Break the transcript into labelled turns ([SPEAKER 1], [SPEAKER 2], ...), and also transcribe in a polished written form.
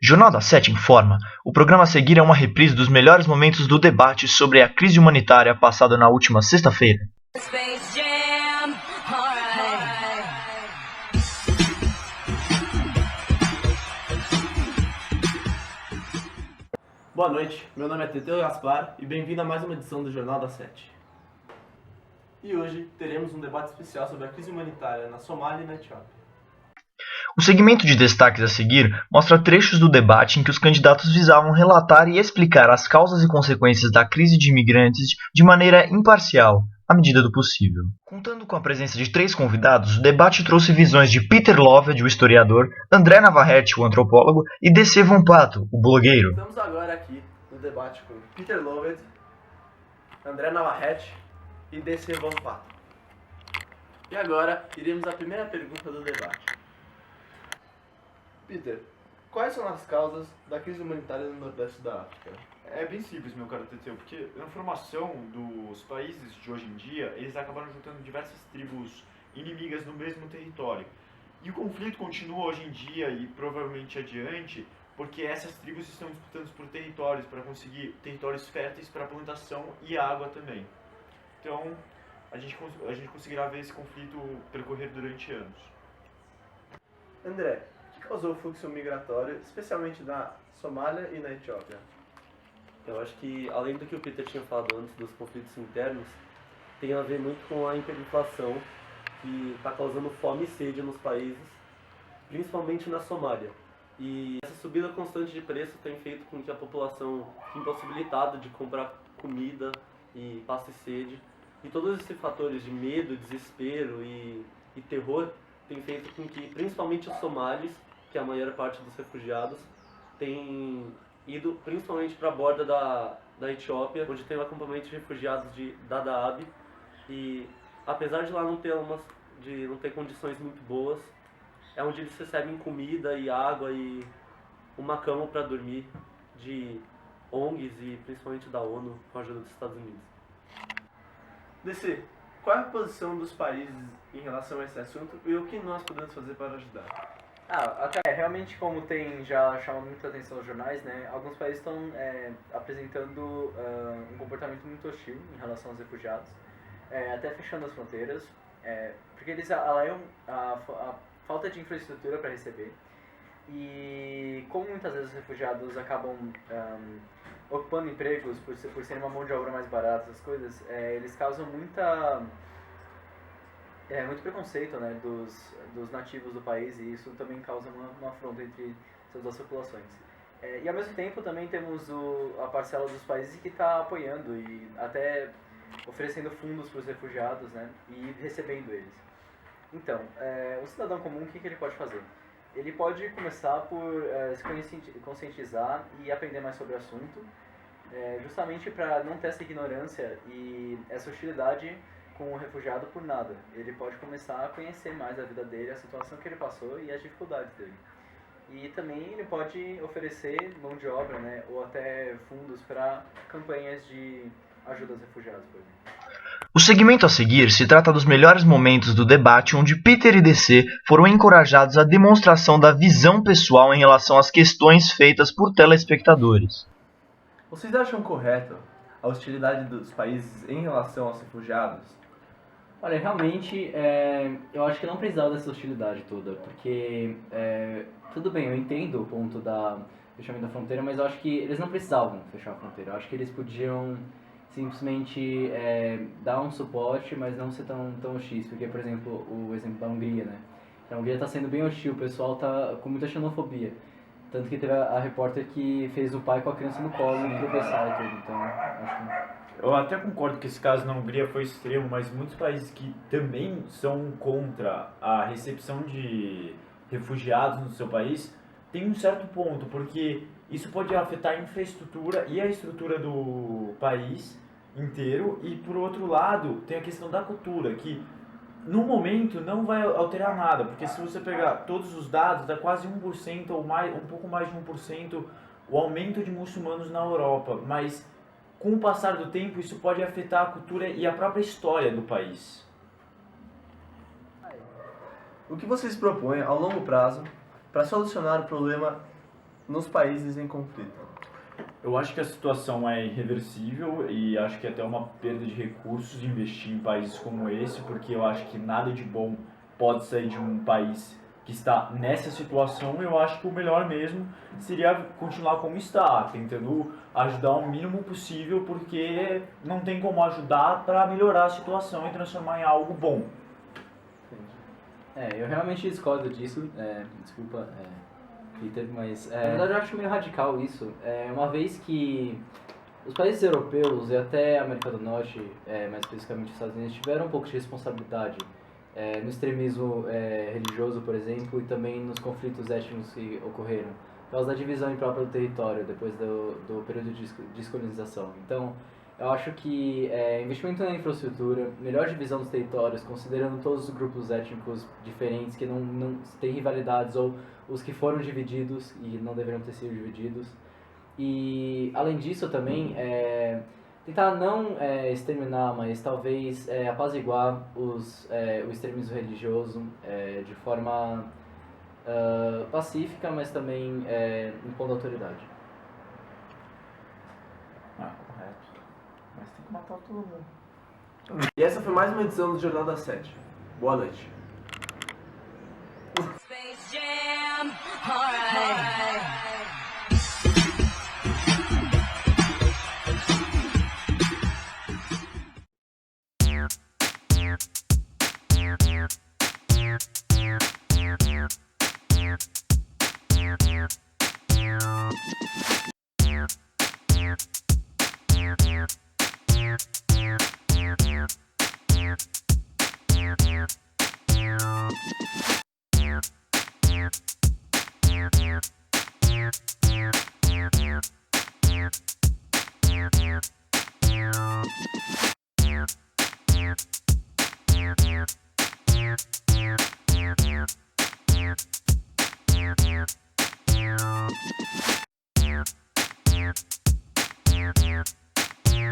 [SPEAKER 1] Jornal da Sete informa. O programa a seguir é uma reprise dos melhores momentos do debate sobre a crise humanitária passado na última sexta-feira.
[SPEAKER 2] Boa noite, meu nome é Teteu Gaspar e bem-vindo a mais uma edição do Jornal da Sete. E hoje teremos um debate especial sobre a crise humanitária na Somália e na Etiópia.
[SPEAKER 1] O segmento de destaques a seguir mostra trechos do debate em que os candidatos visavam relatar e explicar as causas e consequências da crise de imigrantes de maneira imparcial, à medida do possível. Contando com a presença de 3 convidados, o debate trouxe visões de Peter Loved, o historiador, André Navarrete, o antropólogo, e DC Von Pato, o blogueiro.
[SPEAKER 2] Estamos agora aqui no debate com Peter Loved, André Navarrete e DC Von Pato. E agora iremos à primeira pergunta do debate. Peter, quais são as causas da crise humanitária no Nordeste da África?
[SPEAKER 3] É bem simples, meu caro Teteu, porque na formação dos países de hoje em dia, eles acabaram juntando diversas tribos inimigas no mesmo território. E o conflito continua hoje em dia e provavelmente adiante, porque essas tribos estão disputando por territórios, para conseguir territórios férteis para plantação e água também. Então, a gente conseguirá ver esse conflito percorrer durante anos.
[SPEAKER 2] André, o que causou o fluxo migratório, especialmente na Somália e na Etiópia?
[SPEAKER 4] Eu acho que, além do que o Peter tinha falado antes dos conflitos internos, tem a ver muito com a hiperinflação que está causando fome e sede nos países, principalmente na Somália. E essa subida constante de preço tem feito com que a população fique impossibilitada de comprar comida e passe sede. E todos esses fatores de medo, desespero e terror têm feito com que, principalmente os somalis, que é a maior parte dos refugiados, têm ido principalmente para a borda da Etiópia, onde tem um acampamento de refugiados de Dadaab. E apesar de lá não ter condições muito boas, é onde eles recebem comida e água e uma cama para dormir de ONGs e principalmente da ONU com a ajuda dos Estados Unidos.
[SPEAKER 2] DC, qual é a posição dos países em relação a esse assunto e o que nós podemos fazer para ajudar?
[SPEAKER 5] Realmente, como tem já chamado muita atenção nos jornais, né, alguns países estão apresentando um comportamento muito hostil em relação aos refugiados, até fechando as fronteiras, porque eles alegam a falta de infraestrutura para receber. E como muitas vezes os refugiados acabam ocupando empregos por serem uma mão de obra mais barata, essas coisas, eles causam muito preconceito, né, dos nativos do país, e isso também causa uma afronta entre essas duas populações. E ao mesmo tempo também temos a parcela dos países que está apoiando e até oferecendo fundos para os refugiados, né, e recebendo eles. Então, o cidadão comum, o que ele pode fazer? Ele pode começar por se conscientizar e aprender mais sobre o assunto, justamente para não ter essa ignorância e essa hostilidade com o refugiado por nada. Ele pode começar a conhecer mais a vida dele, a situação que ele passou e as dificuldades dele. E também ele pode oferecer mão de obra, né, ou até fundos para campanhas de ajuda aos refugiados, por exemplo.
[SPEAKER 1] O segmento a seguir se trata dos melhores momentos do debate onde Peter e DC foram encorajados à demonstração da visão pessoal em relação às questões feitas por telespectadores.
[SPEAKER 2] Vocês acham correto a hostilidade dos países em relação aos refugiados?
[SPEAKER 5] Olha, realmente, eu acho que não precisava dessa hostilidade toda, porque, tudo bem, eu entendo o ponto da fechamento da fronteira, mas eu acho que eles não precisavam fechar a fronteira. Eu acho que eles podiam simplesmente dar um suporte, mas não ser tão hostis, porque, por exemplo, o exemplo da Hungria, né? A Hungria está sendo bem hostil, o pessoal está com muita xenofobia. Tanto que teve a repórter que fez o pai com a criança no colo e tropeçar e tudo, então acho que...
[SPEAKER 3] Eu até concordo que esse caso na Hungria foi extremo, mas muitos países que também são contra a recepção de refugiados no seu país têm um certo ponto, porque isso pode afetar a infraestrutura e a estrutura do país inteiro, e por outro lado tem a questão da cultura, que no momento não vai alterar nada, porque se você pegar todos os dados, dá quase 1% ou mais, um pouco mais de 1% o aumento de muçulmanos na Europa, mas com o passar do tempo isso pode afetar a cultura e a própria história do país.
[SPEAKER 2] O que vocês propõem ao longo prazo para solucionar o problema nos países em conflito?
[SPEAKER 3] Eu acho que a situação é irreversível e acho que é até uma perda de recursos investir em países como esse, porque eu acho que nada de bom pode sair de um país que está nessa situação. Eu acho que o melhor mesmo seria continuar como está, tentando ajudar o mínimo possível, porque não tem como ajudar para melhorar a situação e transformar em algo bom.
[SPEAKER 6] Eu realmente discordo disso, desculpa, Peter, mas na verdade eu acho meio radical isso, uma vez que os países europeus e até a América do Norte, mais especificamente os Estados Unidos, tiveram um pouco de responsabilidade no extremismo religioso, por exemplo, e também nos conflitos étnicos que ocorreram, por causa da divisão imprópria do território depois do período de descolonização. Então, eu acho que investimento na infraestrutura, melhor divisão dos territórios, considerando todos os grupos étnicos diferentes que não têm rivalidades ou os que foram divididos e não deveriam ter sido divididos. E, além disso, também, tentar não exterminar, mas talvez apaziguar o extremismo religioso de forma pacífica, mas também impondo autoridade.
[SPEAKER 3] Correto. Mas tem que matar todo mundo.
[SPEAKER 2] E essa foi mais uma edição do Jornal das 7. Boa noite.
[SPEAKER 7] Space Jam, alright.